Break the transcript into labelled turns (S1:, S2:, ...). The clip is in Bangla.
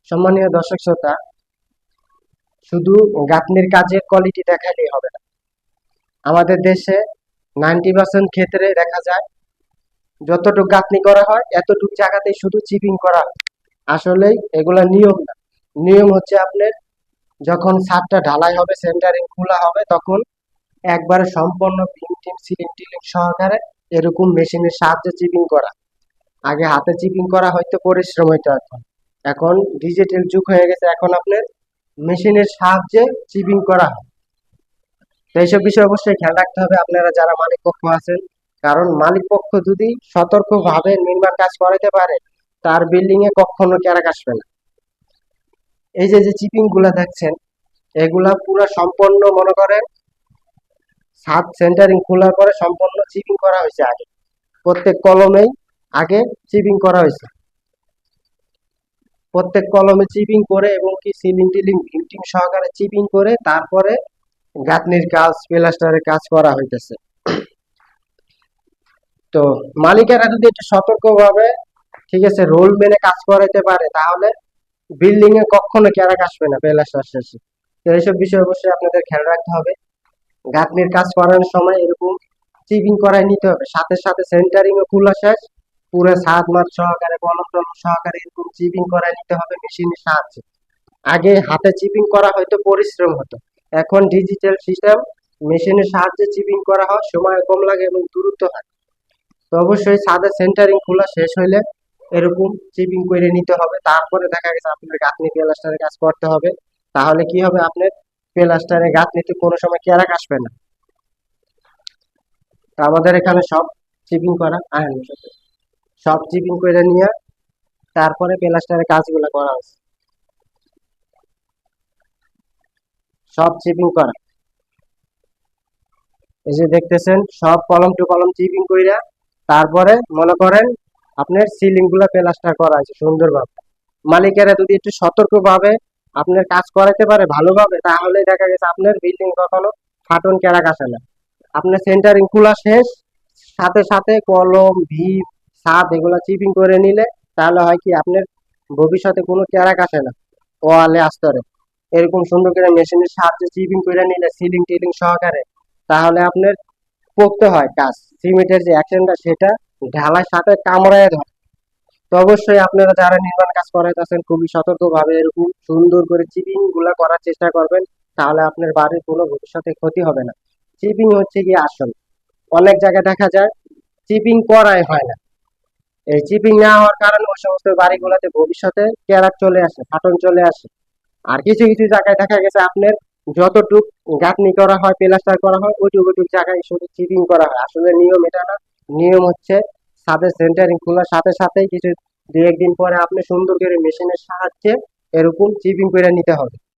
S1: সম্মানীয় দর্শক শ্রোতা, শুধু গাঁথনির কাজের কোয়ালিটি দেখালেই হবে না। আমাদের দেশে 90% ক্ষেত্রে দেখা যায় যতটুকু গাঁথনি করা হয় এতটুকু জায়গাতেই শুধু চিপিং করা হয়। আসলেই এগুলা নিয়ম না। নিয়ম হচ্ছে আপনার যখন ছাদটা ঢালাই হবে, সেন্টারিং খোলা হবে, তখন একবারে সম্পূর্ণ বিম টিম সিলিং টিলিং সহকারে এরকম মেশিনের সাহায্যে চিপিং করা। আগে হাতে চিপিং করা হয়তো পরিশ্রম হইতো, এখন ডিজিটাল যুগ হয়ে গেছে, এখন আপনার মেশিনের সাহায্যে চিপিং করা হয়। তো এইসব বিষয় অবশ্যই খেয়াল রাখতে হবে আপনারা যারা মালিক পক্ষ আছেন, কারণ মালিক পক্ষ যদি সতর্কভাবে নির্মাণ কাজ করাতে পারে তার বিল্ডিং এ কখনো ক্যারাক আসবে না। এই যে যে চিপিং গুলা দেখছেন, এগুলা পুরো সম্পন্ন মনে করেন ছাদ সেন্টারিং খোলার পরে সম্পূর্ণ চিপিং করা হয়েছে। আগে প্রত্যেক কলমেই আগে চিপিং করা হয়েছে, প্রত্যেক কলমে চিপিং করে এবং কি সিলিং টিলিং ভিন্টিং সহকারে চিপিং করে তারপরে গাঁথনির কাজ প্লাস্টারের কাজ করা হইতেছে। তো মালিকেরা যদি একটু সতর্কভাবে ঠিক আছে রোল মেনে কাজ করাইতে পারে তাহলে বিল্ডিং এ কখনো ক্যারাক আসবে না প্লাস্টার শেষে। তো এইসব বিষয় অবশ্যই আপনাদের খেয়াল রাখতে হবে। গাঁথনির কাজ করানোর সময় এরকম চিপিং করাই নিতে হবে, সাথে সাথে সেন্টারিং ও খোলা শেষ, পুরো ছাদ মাঠ সহকারে কলম টলম সহকারে এরকম চিপিং করাই নিতে হবে মেশিনের সাহায্যে। আগে হাতে চিপিং করা হয়তো পরিশ্রম হতো, এখন ডিজিটাল সিস্টেম মেশিনের সাহায্যে চিপিং করা হয়, সময় কম লাগে এবং দ্রুত হয়। তো অবশ্যই ছাদের সেন্টারিং খোলা শেষ হইলে এরকম চিপিং করে নিতে হবে, তারপরে দেখা গেছে আপনার গাঁথনি প্লাস্টারের কাজ করতে হবে। তাহলে কি হবে, আপনার প্লাস্টারের গাঁথনিতে কোনো সময় ক্যারাক আসবে না। তো আমাদের এখানে সব চিপিং করা সব চিপিং করে নিয়ে তারপরে প্লাস্টারের কাজগুলো করা হচ্ছে, সব চিপিং করা। এই যে দেখতেছেন সব কলম টু কলম চিপিং কইরা তারপরে মনে করেন আপনার সিলিং গুলা প্লাস্টার করা আছে সুন্দরভাবে। মালিকেরা যদি একটু সতর্কভাবে আপনার কাজ করাতে পারে ভালোভাবে, তাহলে দেখা গেছে আপনার বিল্ডিং কখনো ফাটন ক্যারাক আসে না। আপনার সেন্টারিং খোলা শেষ, সাথে সাথে কলম ভিত ছাদ এগুলা চিপিং করে নিলে তাহলে হয় কি আপনার ভবিষ্যতে কোনো ক্যারাক আসে না ওয়ালে আস্তরে। এরকম সুন্দর করে মেশিনের সাহায্যে চিপিং করে নিলে সিলিং টিলিং সহকারে, তাহলে আপনার করতে হয় কাজ সিমেন্টের যে অ্যাকশনটা সেটা ঢালার সাথে কামড়ায় ধরে। তো অবশ্যই আপনারা যারা নির্মাণ কাজ করাইতেছেন খুবই সতর্কভাবে এরকম সুন্দর করে চিপিং গুলা করার চেষ্টা করবেন, তাহলে আপনার বাড়ির কোনো ভবিষ্যতে ক্ষতি হবে না। চিপিং হচ্ছে কি আসল, অনেক জায়গায় দেখা যায় চিপিং করাই হয় না। এই চিপিং না হওয়ার কারণে ওই সমস্ত বাড়িগুলোতে ভবিষ্যতে ক্যারাক চলে আসে, ফাটন চলে আসে। আর কিছু কিছু জায়গায় দেখা গেছে আপনার যতটুক গাঁথনি করা হয় প্লাস্টার করা হয় ওইটুক জায়গায় শুধু চিপিং করা হয়। আসলে নিয়ম এটা না। নিয়ম হচ্ছে ছাদের সেন্টারিং খোলার সাথে সাথেই কিছু 2-1 দিন পরে আপনি সুন্দর করে মেশিনের সাহায্যে এরকম চিপিং করে নিতে হবে।